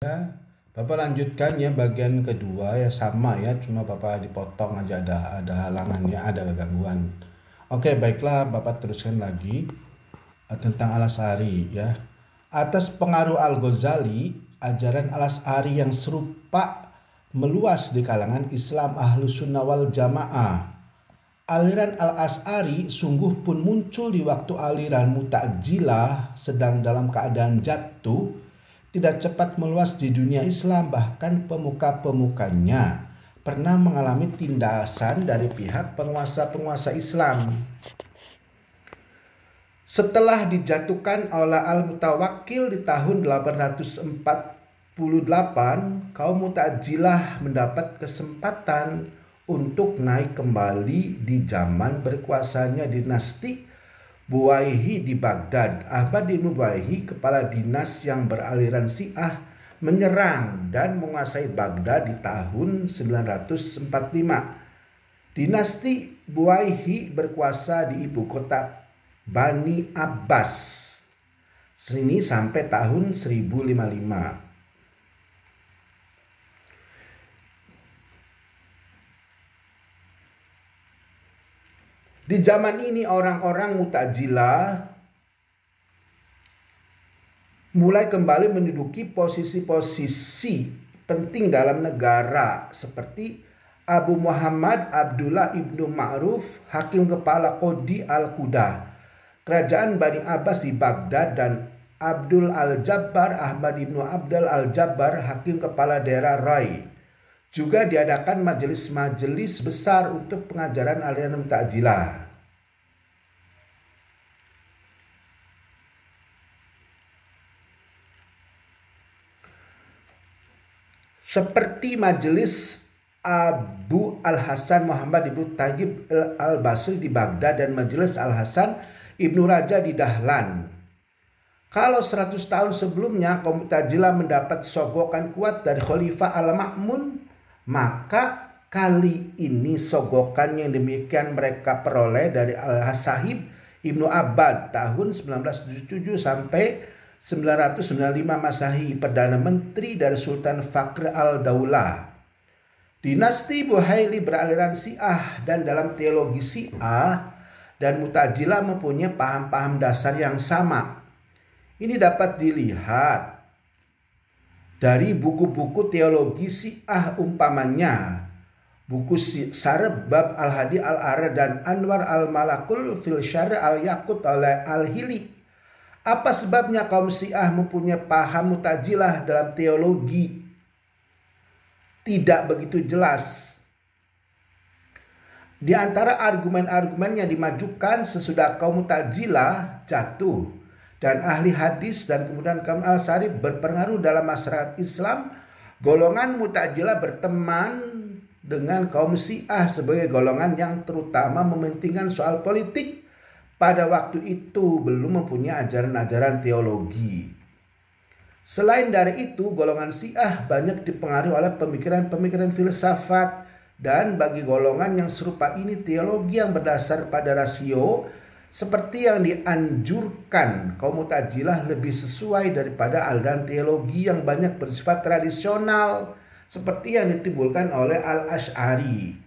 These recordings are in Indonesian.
Ya, Bapak lanjutkan ya bagian kedua ya sama ya, cuma Bapak dipotong aja ada halangannya, ada gangguan. Oke, baiklah Bapak teruskan lagi tentang Al-Asy'ari ya. Atas pengaruh Al-Ghazali, ajaran Al-Asy'ari yang serupa meluas di kalangan Islam Ahlus Sunnah wal Jamaah. Aliran Al-Asy'ari sungguh pun muncul di waktu aliran Mu'tazilah sedang dalam keadaan jatuh, tidak cepat meluas di dunia Islam, bahkan pemuka-pemukanya pernah mengalami tindasan dari pihak penguasa-penguasa Islam. Setelah dijatuhkan oleh Al-Mutawakkil di tahun 848, kaum Mu'tazilah mendapat kesempatan untuk naik kembali di zaman berkuasanya dinasti Buwaihi di Baghdad. Ahmad bin Buwaihi, kepala dinas yang beraliran Syiah, menyerang dan menguasai Baghdad di tahun 945. Dinasti Buwaihi berkuasa di ibu kota Bani Abbas sini sampai tahun 1055. Di zaman ini orang-orang Mu'tazilah mulai kembali menduduki posisi-posisi penting dalam negara seperti Abu Muhammad Abdullah ibnu Ma'ruf, hakim kepala Qodi al-Qudah, kerajaan Bani Abbas di Baghdad, dan Abdul al-Jabbar Ahmad ibnu Abdul al-Jabbar, hakim kepala daerah Rai. Juga diadakan majelis-majelis besar untuk pengajaran aliran Mu'tazilah. Seperti majelis Abu al-Hasan Muhammad ibnu Tayyib al-Basri di Baghdad dan majelis al-Hasan ibnu Raja di Dahlan. Kalau 100 tahun sebelumnya kaum Mu'tazilah mendapat sogokan kuat dari Khalifah al-Ma'mun, maka kali ini sogokan yang demikian mereka peroleh dari Al-Sahib Ibnu Abbad tahun 1977 sampai 995 Masehi, Perdana Menteri dari Sultan Fakhr al-Daulah. Dinasti Buhaili beraliran Syiah, dan dalam teologi Syiah dan Mu'tazilah mempunyai paham-paham dasar yang sama. Ini dapat dilihat dari buku-buku teologi Syiah, umpamanya buku Syarh Bab Al-Hadi Al-Ara dan Anwar Al-Malakul fil Syarh Al-Yaqut oleh Al-Hili. Apa sebabnya kaum Syiah mempunyai paham Mu'tazilah dalam teologi tidak begitu jelas? Di antara argumen-argumen yang dimajukan sesudah kaum Mu'tazilah jatuh dan ahli hadis dan kemudian kaum Al-Asy'ari berpengaruh dalam masyarakat Islam, golongan Mu'tazilah berteman dengan kaum Syiah sebagai golongan yang terutama mementingkan soal politik. Pada waktu itu belum mempunyai ajaran-ajaran teologi. Selain dari itu, golongan Syiah banyak dipengaruhi oleh pemikiran-pemikiran filsafat, dan bagi golongan yang serupa ini teologi yang berdasar pada rasio seperti yang dianjurkan kaum Mu'tazilah lebih sesuai daripada aliran teologi yang banyak bersifat tradisional seperti yang ditimbulkan oleh Al-Asy'ari.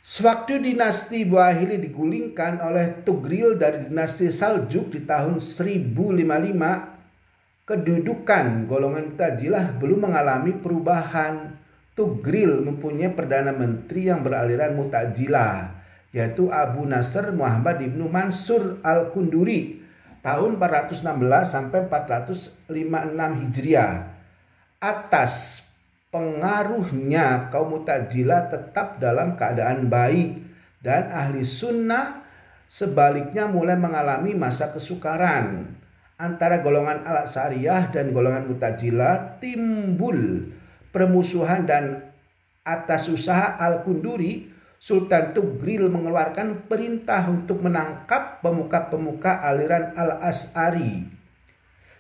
Sewaktu dinasti Buwaihi digulingkan oleh Tugril dari dinasti Saljuk di tahun 1055, kedudukan golongan Mu'tazilah belum mengalami perubahan. Tugril mempunyai Perdana Menteri yang beraliran Mu'tazilah, yaitu Abu Nasr Muhammad ibnu Mansur al-Kunduri tahun 416 sampai 456 Hijriah. Atas pengaruhnya kaum Mu'tazilah tetap dalam keadaan baik, dan ahli sunnah sebaliknya mulai mengalami masa kesukaran. Antara golongan Al-Asy'ariyah dan golongan Mu'tazilah timbul permusuhan, dan atas usaha Al-Kunduri, Sultan Tugril mengeluarkan perintah untuk menangkap pemuka-pemuka aliran Al-Asy'ari.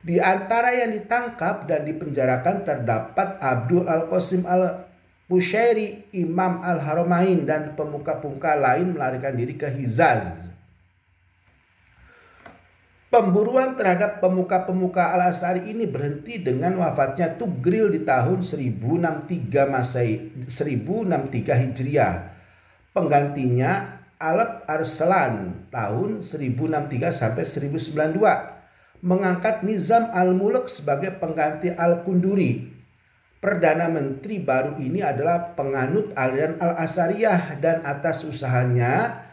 Di antara yang ditangkap dan dipenjarakan terdapat Abdul Al-Qasim Al-Bushairi, Imam Al-Haramain, dan pemuka-pemuka lain melarikan diri ke Hijaz. Pemburuan terhadap pemuka-pemuka Al-Asy'ari ini berhenti dengan wafatnya Tugril di tahun 1063 Hijriah. Penggantinya Alp Arslan tahun 1063 sampai 1092 mengangkat Nizam al-Mulk sebagai pengganti Al-Kunduri. Perdana Menteri baru ini adalah penganut aliran Al-Asy'ariyah dan atas usahanya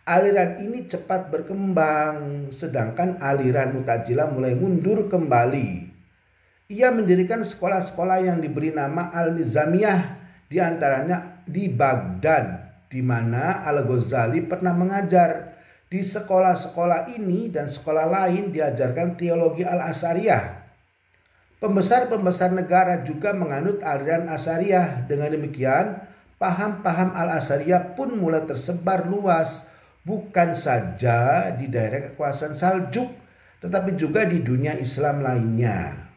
aliran ini cepat berkembang, sedangkan aliran Mu'tazilah mulai mundur kembali. Ia mendirikan sekolah-sekolah yang diberi nama Al-Nizamiyah, di antaranya di Baghdad, di mana Al-Ghazali pernah mengajar. Di sekolah-sekolah ini dan sekolah lain diajarkan teologi Al-Asy'ariyah. Pembesar-pembesar negara juga menganut aliran Asy'ariyah. Dengan demikian, paham-paham Al-Asy'ariyah pun mulai tersebar luas, bukan saja di daerah kekuasaan Saljuk, tetapi juga di dunia Islam lainnya.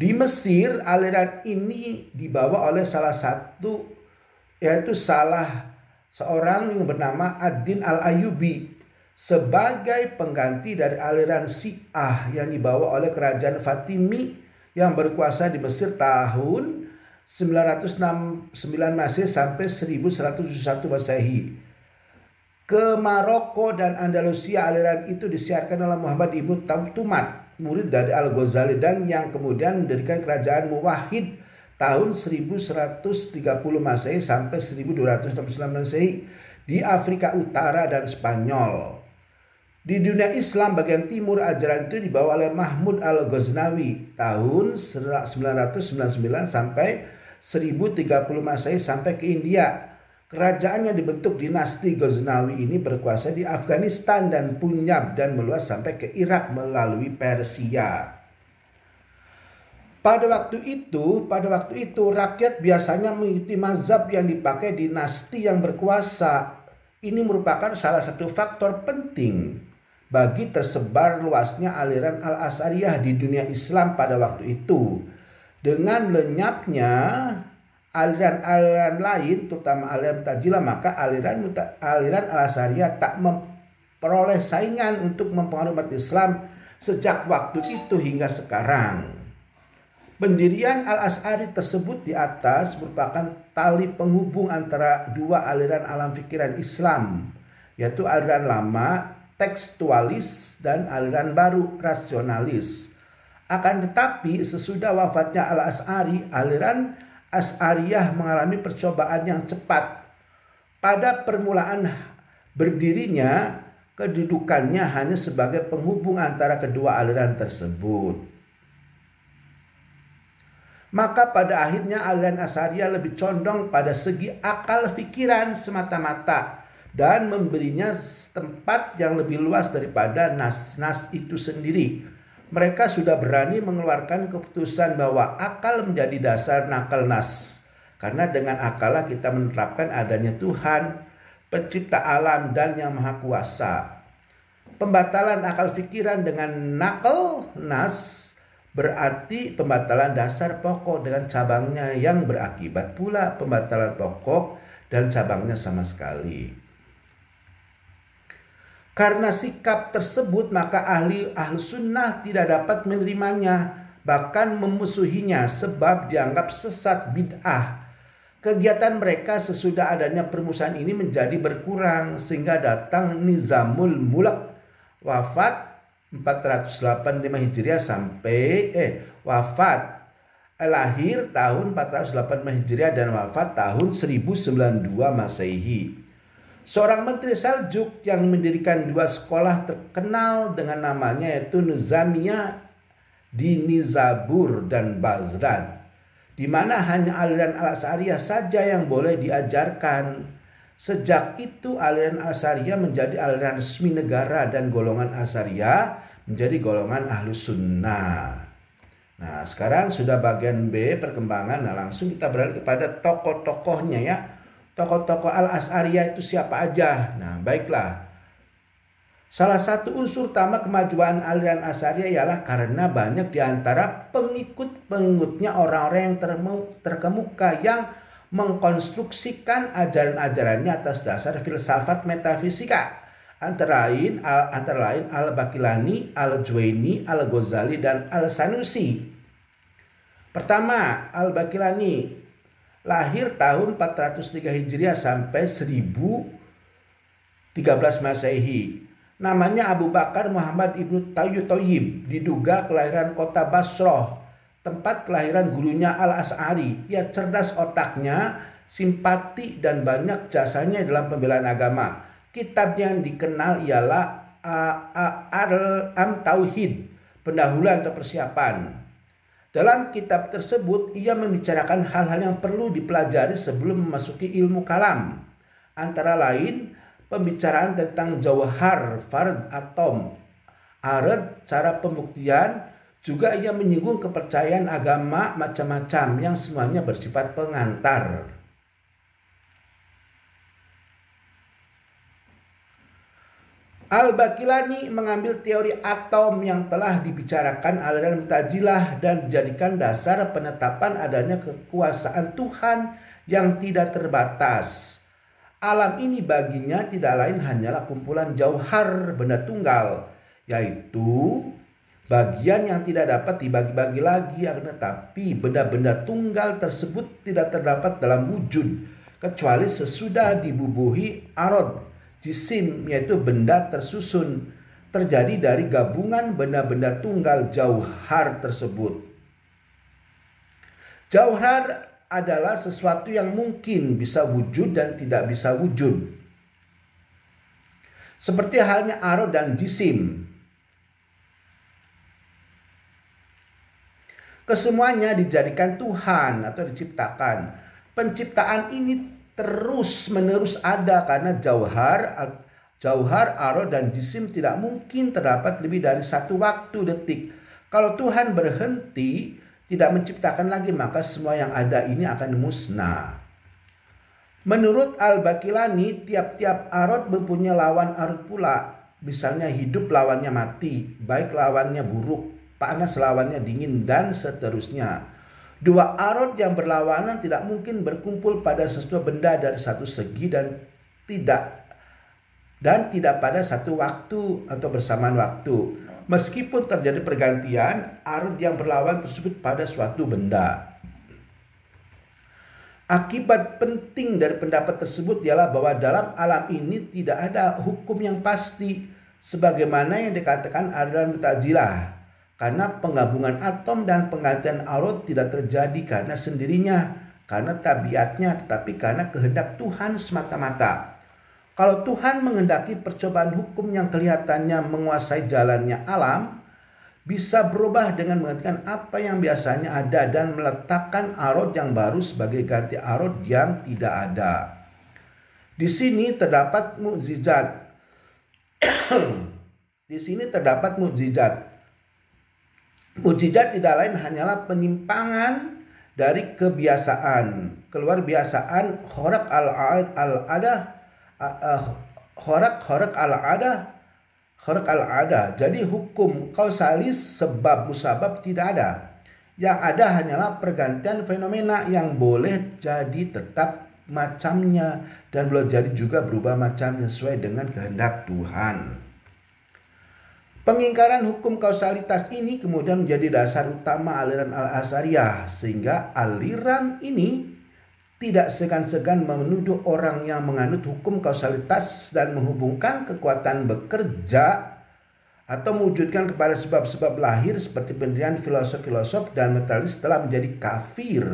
Di Mesir, aliran ini dibawa oleh seorang yang bernama Ad-Din al-Ayyubi sebagai pengganti dari aliran Syiah yang dibawa oleh kerajaan Fatimi yang berkuasa di Mesir tahun 909 Masehi sampai 1171 Masehi. Ke Maroko dan Andalusia aliran itu disiarkan oleh Muhammad ibnu Tumat, murid dari Al-Ghazali dan yang kemudian mendirikan kerajaan Muwahhid tahun 1130 Masehi sampai 1269 Masehi di Afrika Utara dan Spanyol. Di dunia Islam bagian timur, ajaran itu dibawa oleh Mahmud al-Ghaznawi tahun 999 sampai 1030 Masehi sampai ke India. Kerajaan yang dibentuk dinasti Ghaznawi ini berkuasa di Afghanistan dan Punjab dan meluas sampai ke Irak melalui Persia. Pada waktu itu rakyat biasanya mengikuti mazhab yang dipakai dinasti yang berkuasa. Ini merupakan salah satu faktor penting bagi tersebar luasnya aliran Al-Asy'ariyah di dunia Islam pada waktu itu. Dengan lenyapnya aliran-aliran lain, terutama aliran Mu'tazilah, maka aliran Al-Asy'ariyah tak memperoleh saingan untuk mempengaruhi umat Islam sejak waktu itu hingga sekarang. Pendirian Al-Asy'ari tersebut di atas merupakan tali penghubung antara dua aliran alam pikiran Islam, yaitu aliran lama tekstualis dan aliran baru rasionalis. Akan tetapi sesudah wafatnya Al-Asy'ari, aliran Asy'ariyah mengalami percobaan yang cepat. Pada permulaan berdirinya, kedudukannya hanya sebagai penghubung antara kedua aliran tersebut. Maka pada akhirnya aliran Asy'ariyah lebih condong pada segi akal fikiran semata-mata dan memberinya tempat yang lebih luas daripada nas-nas itu sendiri. Mereka sudah berani mengeluarkan keputusan bahwa akal menjadi dasar nakal nas. Karena dengan akallah kita menerapkan adanya Tuhan, pencipta alam dan yang maha kuasa. Pembatalan akal fikiran dengan nakal nas berarti pembatalan dasar pokok dengan cabangnya yang berakibat pula pembatalan pokok dan cabangnya sama sekali. Karena sikap tersebut maka ahli sunnah tidak dapat menerimanya, bahkan memusuhinya sebab dianggap sesat bid'ah. Kegiatan mereka sesudah adanya permusuhan ini menjadi berkurang sehingga datang Nizamul Mulk wafat 485 Hijriah sampai lahir tahun 485 Hijriah dan wafat tahun 1092 Masehi. Seorang menteri Saljuk yang mendirikan dua sekolah terkenal dengan namanya yaitu Nizamiyah di Nizabur dan Baghdad, di mana hanya aliran Al-Asy'ariyah saja yang boleh diajarkan. Sejak itu aliran Asy'ariyah menjadi aliran resmi negara dan golongan Asy'ariyah menjadi golongan Ahlus Sunnah. Nah, sekarang sudah bagian B perkembangan. Nah, langsung kita beralih kepada tokoh-tokohnya ya. Tokoh-tokoh Al-Asy'ariyah itu siapa aja? Nah, baiklah. Salah satu unsur utama kemajuan aliran Asy'ariyah ialah karena banyak di antara pengikut-pengikutnya orang-orang yang terkemuka yang mengkonstruksikan ajaran-ajarannya atas dasar filsafat metafisika antara lain Al-Baqillani, Al-Juwaini, Al-Ghazali, dan Al-Sanusi. Pertama, Al-Baqillani lahir tahun 403 Hijriah sampai 1013 Masehi. Namanya Abu Bakar Muhammad ibnu Thayyib, diduga kelahiran kota Basroh, tempat kelahiran gurunya Al-As'ari. Ia cerdas otaknya, simpati, dan banyak jasanya dalam pembelaan agama. Kitab yang dikenal ialah Al-Tauhid, pendahuluan atau persiapan. Dalam kitab tersebut, ia membicarakan hal-hal yang perlu dipelajari sebelum memasuki ilmu kalam. Antara lain, pembicaraan tentang jauhar, fard, atom, arad, cara pembuktian. Juga ia menyinggung kepercayaan agama macam-macam yang semuanya bersifat pengantar. Al-Baqillani mengambil teori atom yang telah dibicarakan aliran Mu'tazilah dan dijadikan dasar penetapan adanya kekuasaan Tuhan yang tidak terbatas. Alam ini baginya tidak lain hanyalah kumpulan jauhar, benda tunggal, yaitu bagian yang tidak dapat dibagi-bagi lagi, tetapi benda-benda tunggal tersebut tidak terdapat dalam wujud kecuali sesudah dibubuhi arad, jisim, yaitu benda tersusun, terjadi dari gabungan benda-benda tunggal jauhar tersebut. Jauhar adalah sesuatu yang mungkin bisa wujud dan tidak bisa wujud, seperti halnya arad dan jisim. Kesemuanya dijadikan Tuhan atau diciptakan. Penciptaan ini terus-menerus ada karena jauhar, arad, dan jisim tidak mungkin terdapat lebih dari satu waktu detik. Kalau Tuhan berhenti, tidak menciptakan lagi, maka semua yang ada ini akan musnah. Menurut Al-Baqillani, tiap-tiap arad mempunyai lawan arad pula. Misalnya hidup lawannya mati, baik lawannya buruk, panas lawannya dingin, dan seterusnya. Dua arad yang berlawanan tidak mungkin berkumpul pada sesuatu benda dari satu segi dan tidak pada satu waktu atau bersamaan waktu. Meskipun terjadi pergantian, arad yang berlawan tersebut pada suatu benda. Akibat penting dari pendapat tersebut ialah bahwa dalam alam ini tidak ada hukum yang pasti, sebagaimana yang dikatakan aliran Mu'tazilah. Karena penggabungan atom dan penggantian arad tidak terjadi karena sendirinya, karena tabiatnya, tetapi karena kehendak Tuhan semata-mata. Kalau Tuhan menghendaki percobaan hukum yang kelihatannya menguasai jalannya alam, bisa berubah dengan menggantikan apa yang biasanya ada dan meletakkan arad yang baru sebagai ganti arad yang tidak ada. Di sini terdapat mukjizat. Mukjizat tidak lain hanyalah penyimpangan dari kebiasaan, keluar biasaan, khorak al-ada. Jadi hukum kausalis sebab musabab tidak ada. Yang ada hanyalah pergantian fenomena yang boleh jadi tetap macamnya dan boleh jadi juga berubah macamnya sesuai dengan kehendak Tuhan. Pengingkaran hukum kausalitas ini kemudian menjadi dasar utama aliran Al-Asy'ariyah, sehingga aliran ini tidak segan-segan menuduh orang yang menganut hukum kausalitas dan menghubungkan kekuatan bekerja atau mewujudkan kepada sebab-sebab lahir seperti pendirian filosof-filosof dan mentalis telah menjadi kafir.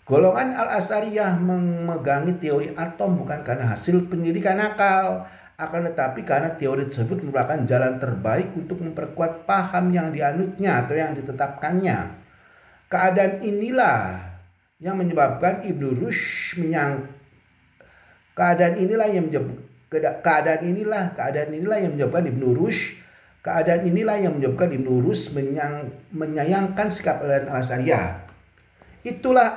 Golongan Al-Asy'ariyah memegangi teori atom bukan karena hasil pendidikan akal, akan tetapi karena teori tersebut merupakan jalan terbaik untuk memperkuat paham yang dianutnya atau yang ditetapkannya. Keadaan inilah yang menyebabkan Ibnu Rushd menyangkal menyayangkan sikap Al-Asy'ariyah. Itulah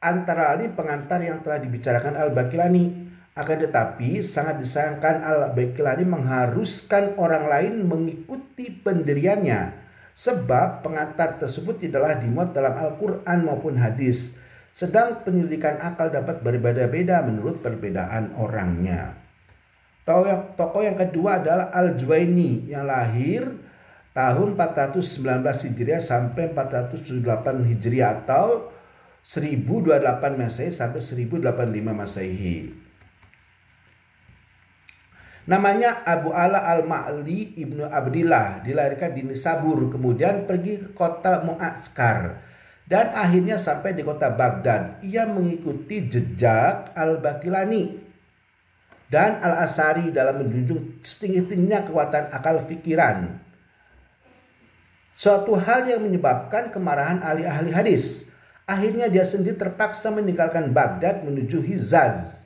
antara lain pengantar yang telah dibicarakan Al-Baqillani. Akan tetapi sangat disayangkan Al-Baqillani mengharuskan orang lain mengikuti pendiriannya, sebab pengantar tersebut tidaklah dimuat dalam Al-Quran maupun hadis. Sedang penyelidikan akal dapat berbeda-beda menurut perbedaan orangnya. Tokoh yang kedua adalah Al-Juwaini yang lahir tahun 419 Hijriah sampai 478 Hijriah atau 1028 Masehi sampai 1085 Masehi. Namanya Abu Ala Al-Ma'li Ibnu Abdillah, dilahirkan di Nisabur, kemudian pergi ke kota Mu'askar dan akhirnya sampai di kota Baghdad. Ia mengikuti jejak Al-Baqilani dan Al-Asari dalam menjunjung setinggi-tingginya kekuatan akal pikiran. Suatu hal yang menyebabkan kemarahan ahli-ahli hadis. Akhirnya dia sendiri terpaksa meninggalkan Baghdad menuju Hizaz.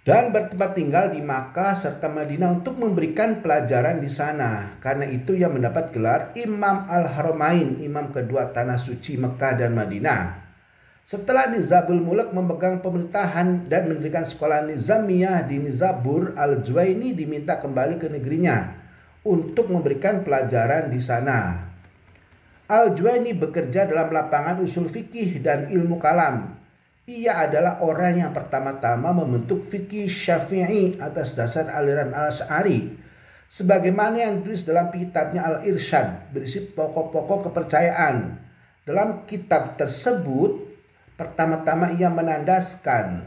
Dan bertempat tinggal di Makkah serta Madinah untuk memberikan pelajaran di sana. Karena itu ia mendapat gelar Imam Al-Haramain, imam kedua tanah suci Mekah dan Madinah. Setelah Nizabul Mulk memegang pemerintahan dan mendirikan sekolah Nizamiyah di Nizabur, Al-Juwaini diminta kembali ke negerinya untuk memberikan pelajaran di sana. Al-Juwaini bekerja dalam lapangan usul fikih dan ilmu kalam. Ia adalah orang yang pertama-tama membentuk fikih Syafi'i atas dasar aliran Al-Asy'ari. Sebagaimana yang ditulis dalam kitabnya Al-Irsyad, berisi pokok-pokok kepercayaan. Dalam kitab tersebut, pertama-tama ia menandaskan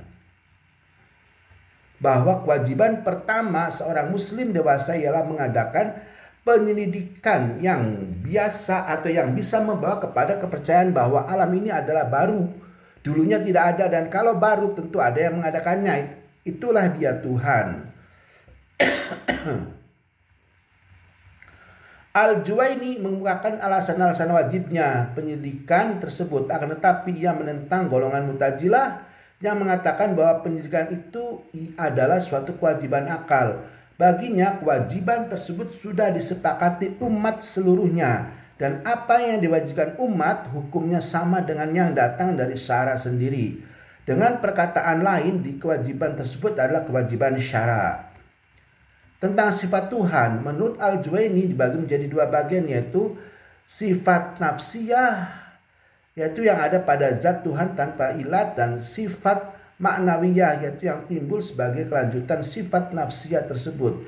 bahwa kewajiban pertama seorang muslim dewasa ialah mengadakan penyelidikan yang biasa atau yang bisa membawa kepada kepercayaan bahwa alam ini adalah baru, dulunya tidak ada, dan kalau baru tentu ada yang mengadakannya. Itulah dia Tuhan. Al-Juwaini mengemukakan alasan-alasan wajibnya penyelidikan tersebut, akan tetapi ia menentang golongan Mu'tazilah yang mengatakan bahwa penyelidikan itu adalah suatu kewajiban akal. Baginya kewajiban tersebut sudah disepakati umat seluruhnya, dan apa yang diwajibkan umat hukumnya sama dengan yang datang dari syara sendiri. Dengan perkataan lain, di kewajiban tersebut adalah kewajiban syara. Tentang sifat Tuhan, menurut Al-Juwaini dibagi menjadi dua bagian, yaitu sifat nafsiyah, yaitu yang ada pada zat Tuhan tanpa ilat, dan sifat maknawiyah, yaitu yang timbul sebagai kelanjutan sifat nafsiyah tersebut.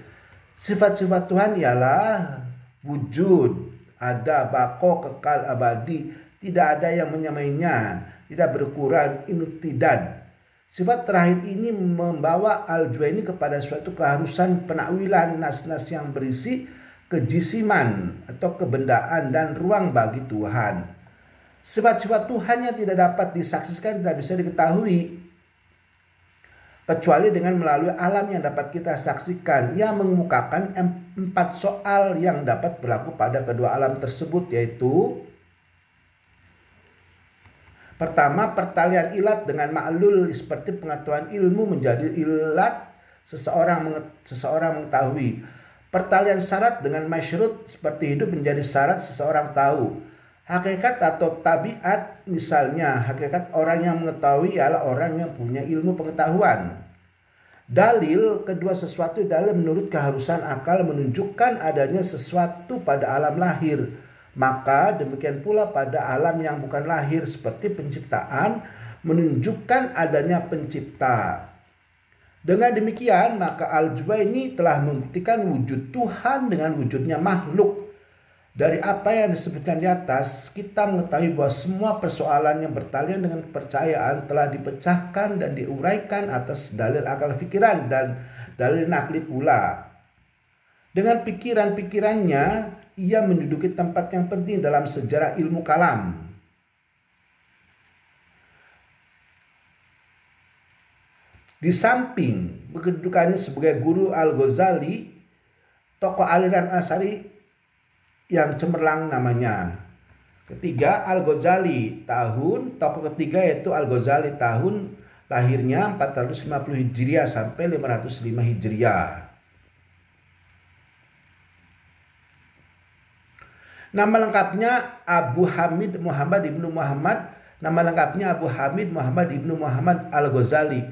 Sifat-sifat Tuhan ialah wujud, ada, bako, kekal, abadi, tidak ada yang menyamainya, tidak berkurang, inutidad. Sifat terakhir ini membawa Al-Juwaini kepada suatu keharusan penakwilan nas-nas yang berisi kejisiman atau kebendaan dan ruang bagi Tuhan. Sifat-sifat Tuhan yang tidak dapat disaksikan tidak bisa diketahui kecuali dengan melalui alam yang dapat kita saksikan. Ia mengemukakan 4 soal yang dapat berlaku pada kedua alam tersebut, yaitu pertama, pertalian ilat dengan ma'lul, seperti pengetahuan ilmu menjadi ilat seseorang mengetahui. Pertalian syarat dengan masyrut, seperti hidup menjadi syarat seseorang tahu. Hakikat atau tabiat, misalnya hakikat orang yang mengetahui ialah orang yang punya ilmu pengetahuan. Dalil, kedua sesuatu dalil menurut keharusan akal menunjukkan adanya sesuatu pada alam lahir. Maka demikian pula pada alam yang bukan lahir, seperti penciptaan menunjukkan adanya pencipta. Dengan demikian maka Al-Juwaini telah membuktikan wujud Tuhan dengan wujudnya makhluk. Dari apa yang disebutkan di atas, kita mengetahui bahwa semua persoalan yang bertalian dengan kepercayaan telah dipecahkan dan diuraikan atas dalil akal pikiran dan dalil nakli pula. Dengan pikiran-pikirannya, ia menduduki tempat yang penting dalam sejarah ilmu kalam. Di samping kedudukannya sebagai guru Al-Ghazali, tokoh aliran Asy'ari yang cemerlang namanya. Ketiga, Al-Ghazali tokoh ketiga yaitu Al-Ghazali tahun lahirnya 450 Hijriah sampai 505 Hijriah. Nama lengkapnya Abu Hamid Muhammad Ibnu Muhammad. Nama lengkapnya Abu Hamid Muhammad Ibnu Muhammad Al-Ghazali.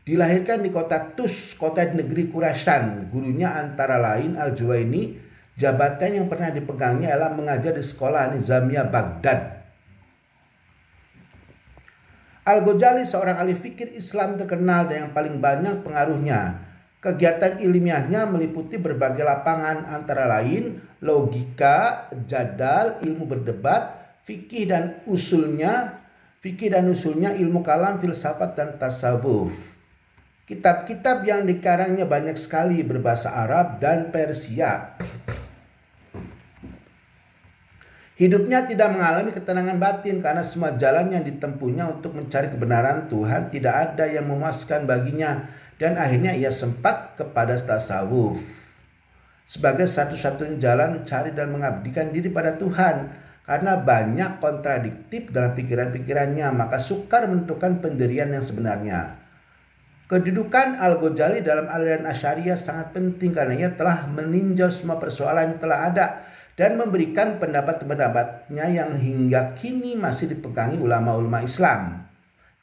Dilahirkan di kota Tus, kota di negeri Khurasan. Gurunya antara lain Al-Juwaini. Jabatan yang pernah dipegangnya adalah mengajar di sekolah Nizamiyah Baghdad. Al-Ghazali seorang ahli fikir Islam terkenal dan yang paling banyak pengaruhnya. Kegiatan ilmiahnya meliputi berbagai lapangan antara lain logika, jadal, ilmu berdebat, fikih dan usulnya, ilmu kalam, filsafat dan tasawuf. Kitab-kitab yang dikarangnya banyak sekali berbahasa Arab dan Persia. Hidupnya tidak mengalami ketenangan batin karena semua jalan yang ditempuhnya untuk mencari kebenaran Tuhan tidak ada yang memuaskan baginya, dan akhirnya ia sempat kepada tasawuf sebagai satu-satunya jalan mencari dan mengabdikan diri pada Tuhan. Karena banyak kontradiktif dalam pikiran-pikirannya, maka sukar menentukan pendirian yang sebenarnya. Kedudukan Al-Ghazali dalam aliran Asy'ariyah sangat penting karena ia telah meninjau semua persoalan yang telah ada dan memberikan pendapat-pendapatnya yang hingga kini masih dipegangi ulama-ulama Islam,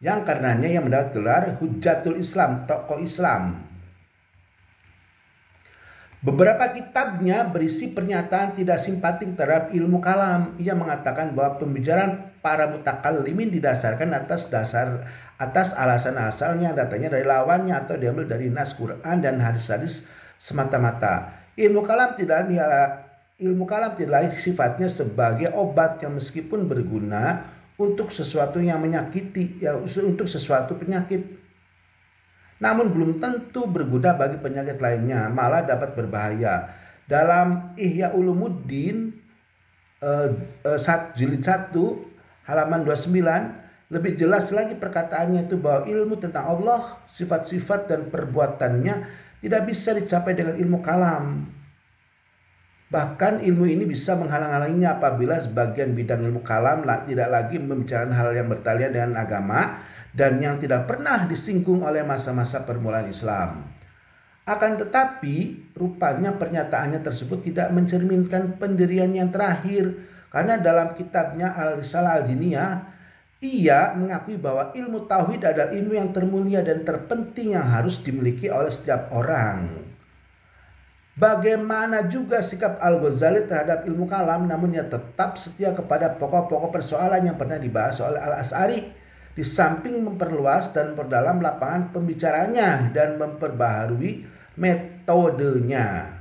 yang karenanya ia mendapat gelar Hujjatul Islam, tokoh Islam. Beberapa kitabnya berisi pernyataan tidak simpatik terhadap ilmu kalam. Ia mengatakan bahwa pembicaraan para mutakallimin didasarkan atas alasan asalnya datangnya dari lawannya atau diambil dari nas Quran dan hadis-hadis semata-mata. Ilmu kalam tidak lain sifatnya sebagai obat yang meskipun berguna untuk sesuatu yang menyakiti, untuk sesuatu penyakit, namun belum tentu berguna bagi penyakit lainnya, malah dapat berbahaya. Dalam Ihya Ulumuddin jilid 1 halaman 29 lebih jelas lagi perkataannya itu bahwa ilmu tentang Allah, sifat-sifat dan perbuatannya tidak bisa dicapai dengan ilmu kalam. Bahkan ilmu ini bisa menghalang-halanginya apabila sebagian bidang ilmu kalam tidak lagi membicarakan hal yang bertalian dengan agama dan yang tidak pernah disinggung oleh masa-masa permulaan Islam. Akan tetapi rupanya pernyataannya tersebut tidak mencerminkan pendirian yang terakhir, karena dalam kitabnya Al-Risalah Al-Diniyah ia mengakui bahwa ilmu tauhid adalah ilmu yang termulia dan terpenting yang harus dimiliki oleh setiap orang. Bagaimana juga sikap Al-Ghazali terhadap ilmu kalam, namun ia tetap setia kepada pokok-pokok persoalan yang pernah dibahas oleh Al-Asy'ari, di samping memperluas dan memperdalam lapangan pembicaraannya dan memperbaharui metodenya.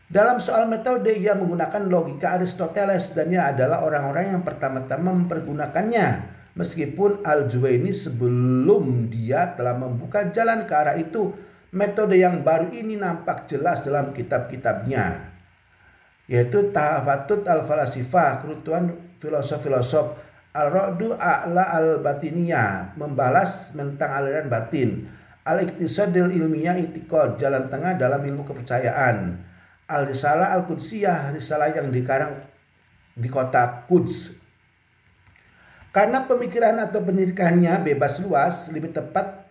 Dalam soal metode ia menggunakan logika Aristoteles dan ia adalah orang-orang yang pertama-tama mempergunakannya, meskipun Al-Juwaini sebelum dia telah membuka jalan ke arah itu. Metode yang baru ini nampak jelas dalam kitab-kitabnya, yaitu Tahafatut al-Falasifah, kerutuan filosof-filosof, Al-Ra'du A'la al-Batiniyah, membalas tentang aliran batin, Al-Iqtisadil Ilmiyah I'tiqad, jalan tengah dalam ilmu kepercayaan, Al-Risalah Al-Qudsiyah, risalah yang dikarang di kota Quds. Karena pemikiran atau pendidikannya bebas luas, lebih tepat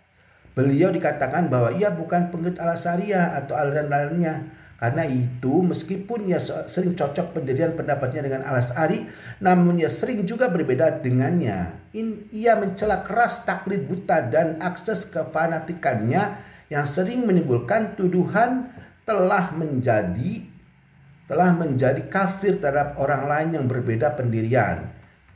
beliau dikatakan bahwa ia bukan pengikut Al-Asy'ariyah atau aliran lainnya. Karena itu meskipun ia sering cocok pendirian pendapatnya dengan Al-Asy'ari, namun ia sering juga berbeda dengannya. Ia mencela keras taklid buta dan akses kefanatikannya yang sering menimbulkan tuduhan telah menjadi kafir terhadap orang lain yang berbeda pendirian.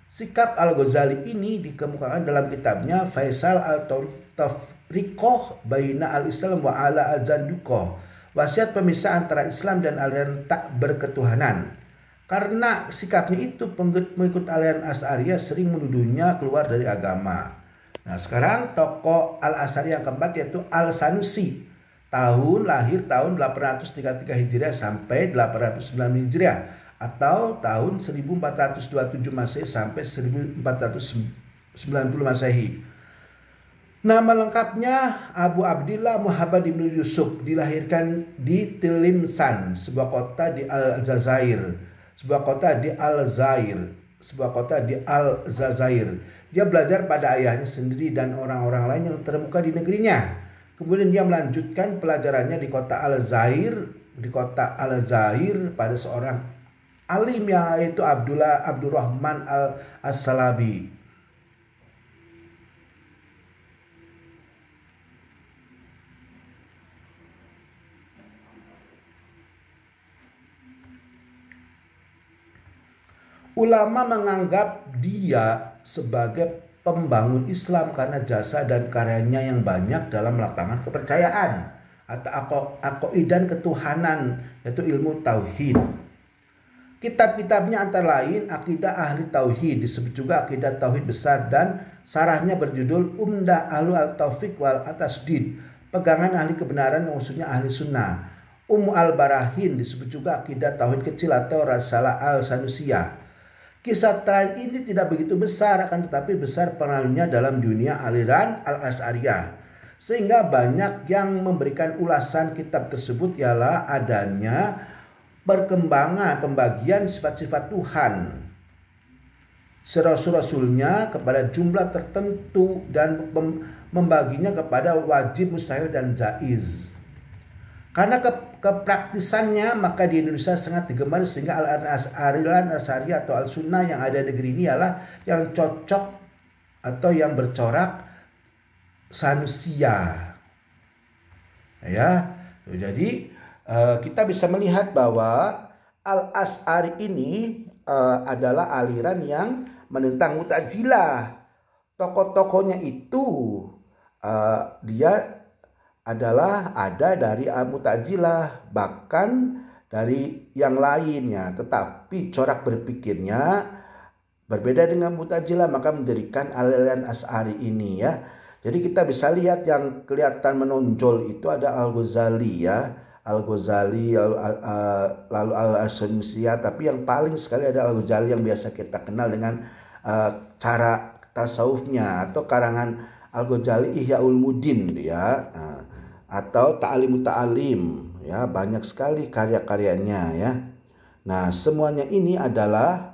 Sikap Al-Ghazali ini dikemukakan dalam kitabnya Faisal Al-Tafriqah Baina Al-Islam wa Ala Al-Zanduqah, wasiat pemisah antara Islam dan aliran tak berketuhanan. Karena sikapnya itu, pengikut aliran Asy'ariyah sering menuduhnya keluar dari agama. Nah, sekarang tokoh Al-Asy'ari yang keempat yaitu Al-Sanusi. Lahir tahun 833 Hijriah sampai 809 Hijriah. Atau tahun 1427 Masehi sampai 1490 Masehi. Nama lengkapnya Abu Abdillah Muhammad ibnu Yusuf, dilahirkan di Tilimsan, sebuah kota di Aljazair. Dia belajar pada ayahnya sendiri dan orang-orang lain yang terkemuka di negerinya. Kemudian dia melanjutkan pelajarannya di kota Al-Zair pada seorang alim yaitu Abdurrahman As-Salabi. Ulama menganggap dia sebagai pembangun Islam karena jasa dan karyanya yang banyak dalam lapangan kepercayaan atau akoidan ketuhanan, yaitu ilmu tauhid. Kitab-kitabnya antara lain Akidah Ahli Tauhid, disebut juga Akidah Tauhid Besar, dan sarahnya berjudul Umdah Ahlu Al-Taufiq wal Atasdid, pegangan ahli kebenaran, maksudnya ahli sunnah. Al-Barahin, disebut juga Akidah Tauhid Kecil atau Risalah Al-Sanusiyah. Kisah terakhir ini tidak begitu besar, akan tetapi besar pengaruhnya dalam dunia aliran Al-Asy'ariyah. Sehingga banyak yang memberikan ulasan kitab tersebut ialah adanya perkembangan pembagian sifat-sifat Tuhan, rasul-rasulnya kepada jumlah tertentu, dan membaginya kepada wajib, mustahil, dan jaiz. Karena kepraktisannya, maka di Indonesia sangat digemari, sehingga aliran Asy'ariyah atau Al-Sunnah yang ada di negeri ini ialah yang cocok atau yang bercorak Sanusiyah. Ya, jadi kita bisa melihat bahwa Al-Asy'ari ini adalah aliran yang menentang Mu'tazilah. Tokoh-tokohnya itu dia adalah ada dari Mu'tazilah, bahkan dari yang lainnya, tetapi corak berpikirnya berbeda dengan Mu'tazilah, maka mendirikan aliran Asy'ari ini ya. Jadi kita bisa lihat yang kelihatan menonjol itu ada Al-Ghazali ya. Al-Ghazali, lalu Al-Asy-Syafi'iyah, tapi yang paling sekali ada Al-Ghazali yang biasa kita kenal dengan cara tasawufnya, atau karangan Al-Ghazali Ihya Ulumuddin ya, atau Ta'limut Ta'lim ya, banyak sekali karya-karyanya ya. Nah, semuanya ini adalah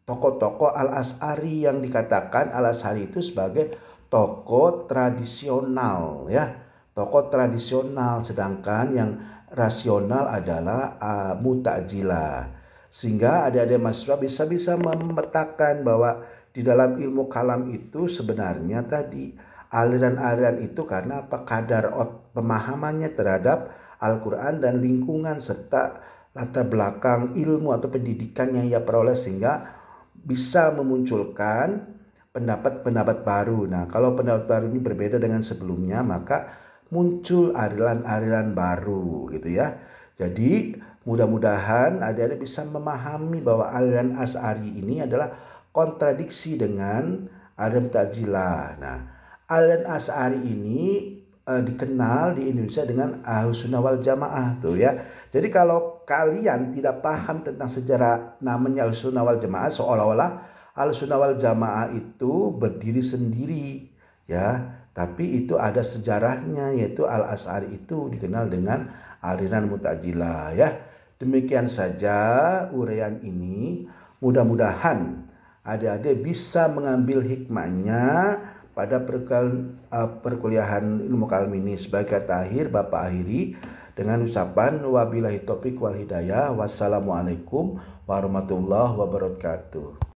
tokoh-tokoh Al-Asy'ari yang dikatakan Al-Asy'ari itu sebagai tokoh tradisional ya. Tokoh tradisional, sedangkan yang rasional adalah Mu'tazilah. Sehingga adik-adik mahasiswa bisa memetakan bahwa di dalam ilmu kalam itu sebenarnya tadi aliran-aliran itu karena apa? Kadar pemahamannya terhadap Al-Quran dan lingkungan serta latar belakang ilmu atau pendidikan yang ia peroleh, sehingga bisa memunculkan pendapat-pendapat baru. Nah, kalau pendapat baru ini berbeda dengan sebelumnya, maka muncul aliran-aliran baru gitu ya. Jadi mudah-mudahan adik-adik bisa memahami bahwa aliran Asy'ari ini adalah kontradiksi dengan aliran Mu'tazilah. Nah, aliran Asy'ari ini dikenal di Indonesia dengan Ahlussunnah wal Jamaah tuh ya. Jadi kalau kalian tidak paham tentang sejarah namanya Ahlussunnah wal Jamaah, seolah-olah Ahlussunnah wal Jamaah itu berdiri sendiri ya. Tapi itu ada sejarahnya, yaitu Al-Asy'ari itu dikenal dengan aliran Mu'tazilah ya. Demikian saja uraian ini. Mudah-mudahan adik-adik bisa mengambil hikmahnya pada perkuliahan ilmu kalam ini. Sebagai kata akhir, Bapak akhiri dengan ucapan wabillahi taufiq wal hidayah. Wassalamualaikum warahmatullahi wabarakatuh.